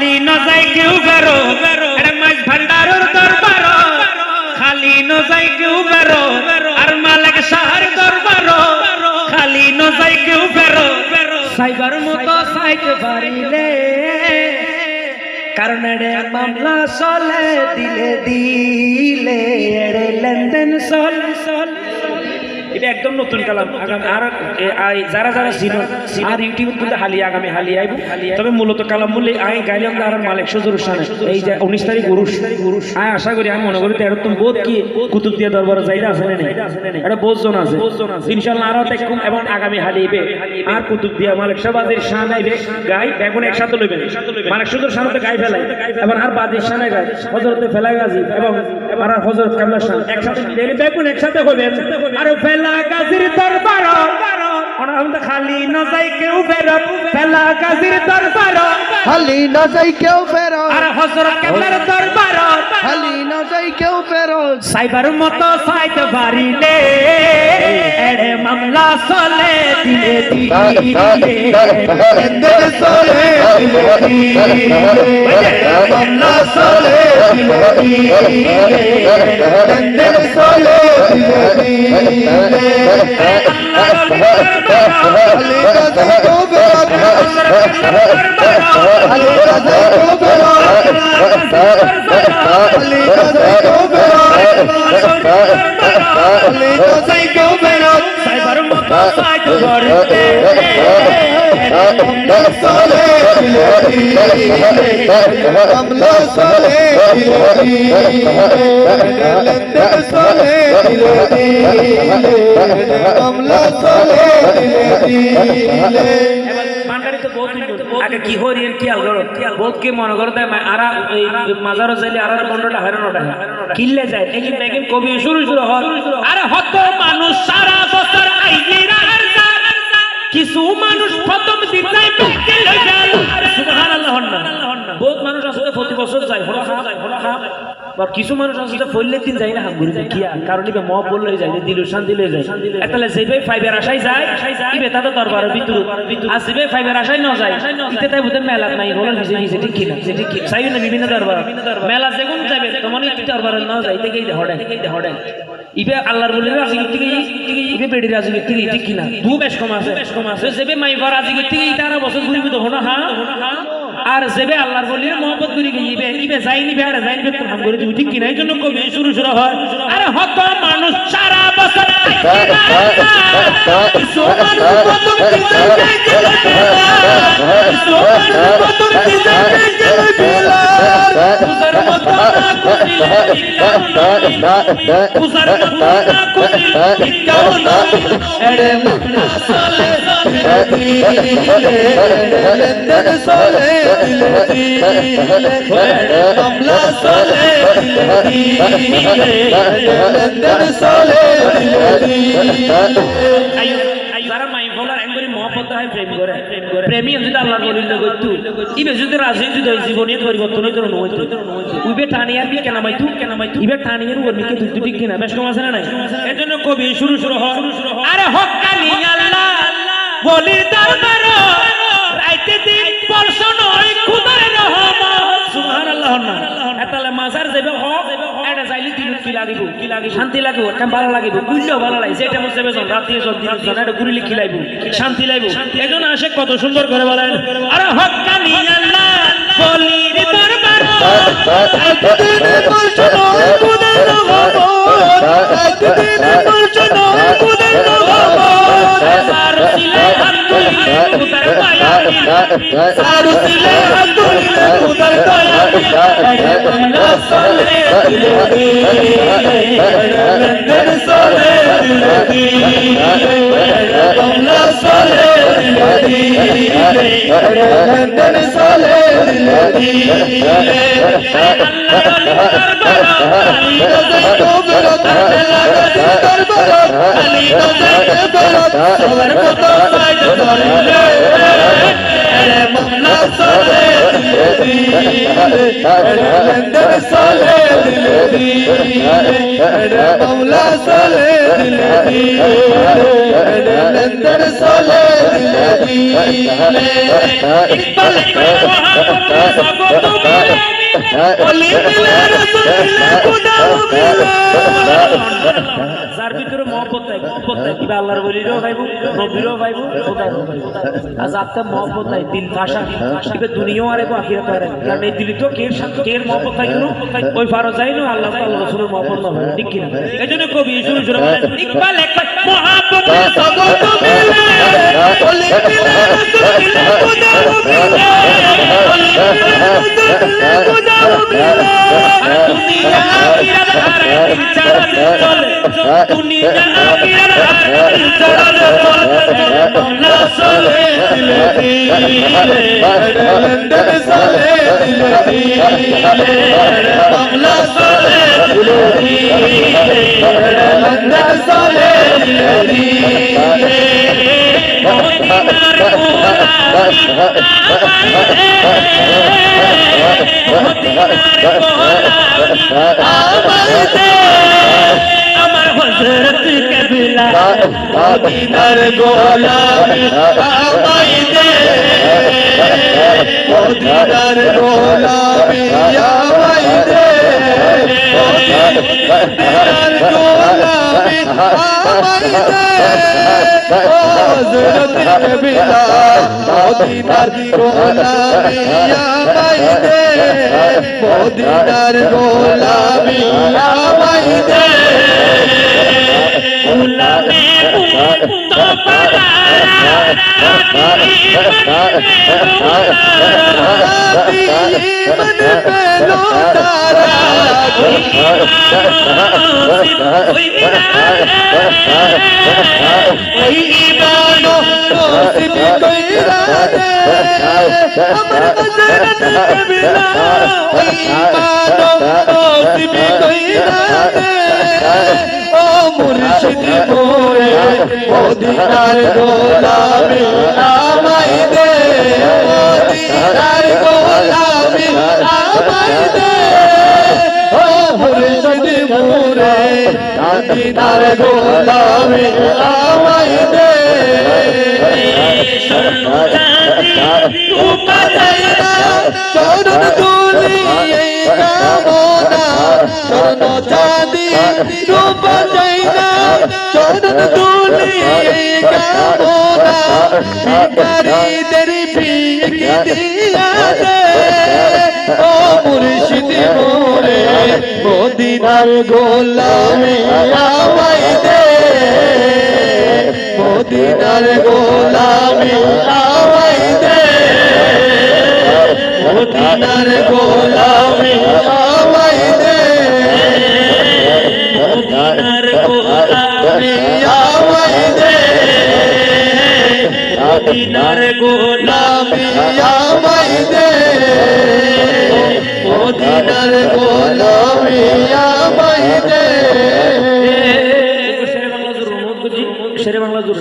খালি না যায় কেউ বেরো আরে মাছ ভান্ডারের দরবার খালি না যায় কেউ বেরো আর মালিক শাহর দরবার খালি না যায় কেউ বেরো সাইবার মতো সাইতে পারিলে কারণ এড়ে মামলা চলে দিলে দিলে এড়ে লেনদেন চল এটা একদম নতুন কালাম আগামী আর যারা যারা ছিল আর ইউটিউব কিন্তু আগামী হালি আইব তবে মূলত কালাম বললে আই গাইলাম আর মালিক সজুর শানে এই যে 19 তারিখ গুরুষ আই আশা করি আমি মনে করি এর তুমি বহুত কি কুতুবদিয়া দরবারে যাইরা আছে না এটা বহুত জন আছে ইনশাআল্লাহ আরো দেখুন এবং আগামী হালি আইবে আর কুতুবদিয়া মালিক সবাদের শান আইবে গাই বেগুন একসাথে লইবেন মালিক সজুর শানতে গাই ফেলাই এবং আর বাদের শানে গাই হযরতে ফেলাই গাজী এবং আর হযরত কামলা শান একসাথে দিলে বেগুন একসাথে হবে আর ফেলা গাজীর দরবার আমরা খালি না যাই কেউ বেরো ফেলা গাজীর দরবার খালি না যাই কেউ ফেরত আর হযরত কামলার দরবার খালি না যাই কেউ ফেরত সাইবার মতো সাইতে পারিলে এড়ে মামলা চলে দিলে লেনদেন চলে মামলা চলে লেনদেন চলে খালি না যাই কেউ ফেরত খালি না যাই কেউ ফেরত খালি না যাই কেউ ফেরত খালি না যাই কেউ ফেরত সাইবার মতো সাইতে পারিলে মামলা চলে মামলা চলে লেনদেন চলে মামলা চলে আগে কি হরিয়ের কি আলগর বহুত কি মনে করতে আরা এই মাজারও যাইলে আরা 15টা হারানোটা কিল্লে যায় এগিন বেগিন কবি শুরু হয় আরে হত মানুষ সারা বছর আইজিরা আর কিছু মানুষ প্রথম দিন যায় বেকে লই যায় সুবহানাল্লাহ বহুত মানুষ আসলে প্রতি বছর যায় হলো খা বা কিছু মানুষ আসলে ফইলের দিন যায় না হাঙ্গুরি যায় কিয়া কারণ ইবে মব বললে যায় দিলু শান্তি লই যায় এতলে যেবে ফাইবার আশাই যায় ইবে তাতে দরবার ভিতর আসবে ফাইবার আশাই ন যায় ইতে তাই বুতে মেলা নাই হলো নিজে ঠিক কিনা ঠিক কি চাই না বিভিন্ন দরবার মেলা যেগুন যাবে তমনি কি দরবার ন যায় ইতে হড়ে ইবে আল্লাহর বলি রাজি থেকে ইবে বেড়ি রাজি থেকে ঠিক কিনা দু বেশ কম আছে যেবে মাইবার রাজি থেকে ইতারা বছর ঘুরিবি তো হনা হা আর যেবে আল্লাহর বলি মোহাম্মদ করি গইবে ইবে যাইনি বেড়া যাইনি তো হাম করে তুমি ঠিক কিনা এই জন্য কবি শুরু হয় আরে হত মানুষ সারা বছর মামলা চলে লেনদেন চলে যারা মাই বলার একবারে মহব্বত হয় প্রেম করে প্রেমী যদি আল্লাহর বলি লগতু ইবে যদি রাজি যদি জীবনের পরিবর্তন হইতো নয় উইবে টানিয়ার বি কেন মাইতু ইবে টানিয়ার উপর মিকে দুই ঠিক কিনা বেশ কম আছে না নাই এজন্য কবি শুরু হয় আরে হক্কানি আল্লাহ বলির দরবার রাইতে দিন পরশন হয় খোদার রহমত সুবহানাল্লাহ না এতালে মাজার যাবে হক এটা যাইলে দিন কি লাগিব শান্তি লাগিব কাম ভালো লাগিব বুঝলো ভালো লাগে যেটা মনে যাবে রাতে সব দিন জানা এটা গুরিলি কি লাগিব শান্তি লাগিব এজন্য আসে কত সুন্দর করে বলেন আরে হক্কানি আল্লাহ বলির দরবার একদিন পরশন হয় খোদার রহমত একদিন পরশন হয় খোদার রহমত সারসিলে আব্দুল্লাহ খোদার দয়া সারসিলে আব্দুল্লাহ খোদার দয়া মামলা চলে লেনদেন চলে মামলা চলে লেনদেন চলে মামলা চলে লেনদেন চলে মামলা চলে লেনদেন চলে দিলে দিলে ইকবাল জগত বলি দিলে রসুলিল্লাহ খুদা যার ভিতরে মহব্বত নাই কিবা আল্লাহর বলিরও পাইবো নবীরও পাইবো খোদারও পাইবো আজ আপনি মহব্বত নাই দিল ভাষা কিবা দুনিয়াও আরেবো আখিরাত আরেবো কারণ এই দিলি তো কের সাথে কের মহব্বত থাকলো ওই ফারো যাইনো আল্লাহ তাআলা রাসূলের মহব্বত না হয় ঠিক কি না এইজন্য কবি শুরু শুরু বলেন ইকবাল একবার মহব্বত জগত মিলে বলি দিলে রসুলিল্লাহ খুদা খুদা দুনিয়া আখিরাত আরেবো চলে দুনিয়া আখিরাত আরেবো চলে মওলা চলে দিলে দিলে লন্ডন চলে দিলে দিলে বাংলা চলে দিলে দিলে লন্ডন চলে দিলে দিলে মদিনার গোলাপী আমার হযরত কবিলা মদিনার গোলাপী আমায় দে মদিনার গোলাপী আমায় দে মদিনার গোলাপী আমায় দে হযরত কবিলা মদিনার গোলাপী আমায় দে মদিনার গোলাপী আমায় দে গোলামে তো পারা मन पेलो तारा कोई ईमानो नसीब कोई राने अमर हज़रत कबीला कोई ईमानो नसीब कोई राने ओ मुर्शिद मोरे मदीनार गोलामी आमाई दे मदीनार गोलामी आमाई दे ओ मुर्शिद मोरे मदीनार गोलामी आमाई दे चरण दूली कामना चरण चांदी रूप जैना चरण दूली कामना भिखारी तेरी भीख दिया दे ओ मुर्शिद मोरे मदीनार गोलामी आवाई दे मदीनार गोलामी आवाई दे मदीनार गोलामी आवाई दे মদিনার গোলাপী आवाई दे মদিনার গোলাপী आवाई दे मदीनार गोलामी आवाई दे শেরে বাংলা জুর